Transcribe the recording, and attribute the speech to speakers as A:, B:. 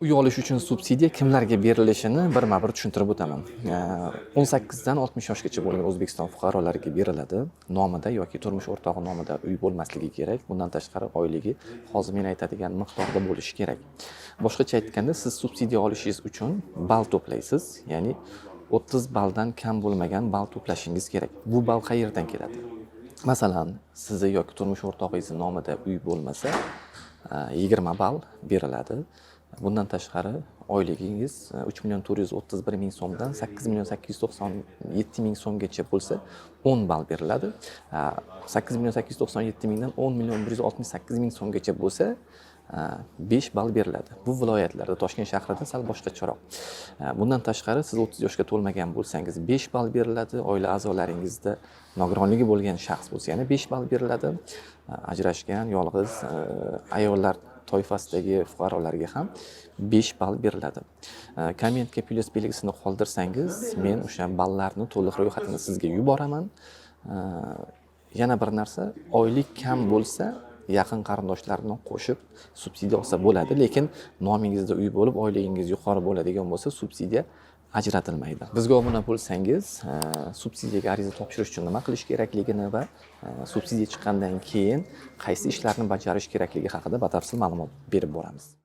A: Uy olish uchun subsidiya kimlarga berilishini birma-bir tushuntirib o'taman. 18 dan 60 yoshgacha bo'lgan O'zbekiston fuqarolariga beriladi. Nomida yoki turmush o'rtog'i nomida uy bo'lmasligi kerak. Bundan tashqari oyligi hozir men aytadigan miqdorda bo'lishi kerak. Boshqacha aytganda, siz subsidiya olishingiz uchun ball to'playsiz, ya'ni 30 balldan kam bo'lmagan ball to'plashingiz kerak. Bu ball qayerdan keladi? Masalan, sizni yoki turmush o'rtog'ingiz nomida uy bo'lmasa, 20 ball beriladi. Bundan tashqari oyligingiz 3.431.000 so'mdan 8.897.000 so'mgacha bo'lsa 10 ball beriladi. 8.897.000 dan 10.168.000 so'mgacha bo'lsa 5 ball beriladi. Bu viloyatlarda, Toshkent shahrida sal boshqacharoq. Bundan tashqari siz 30 yoshga to'lmagan bo'lsangiz 5 ball beriladi. Oila a'zolaringizda nogironligi bo'lgan shaxs bo'lsa yana 5 ball beriladi. Ajrashgan, yolg'iz ayollar toifasidagi fuqarolarga ham 5 ball beriladi. Kommentga plyus belgisini qoldirsangiz, men o'sha ballarni to'liq ro'yxatini sizga yuboraman. Yana bir narsa, oylik kam bo'lsa, yaqin qarindoshlarni qo'shib subsidiya olsa bo'ladi, lekin nomingizda uy bo'lib, oyligingiz yuqori bo'ladigan bo'lsa, subsidiya ajratilmaydi. Bizga obuna bo'lsangiz, subsidiyaga ariza topshirish uchun nima qilish kerakligini va subsidiya chiqqandan keyin qaysi ishlarni bajarish kerakligi haqida batafsil ma'lumot berib boramiz.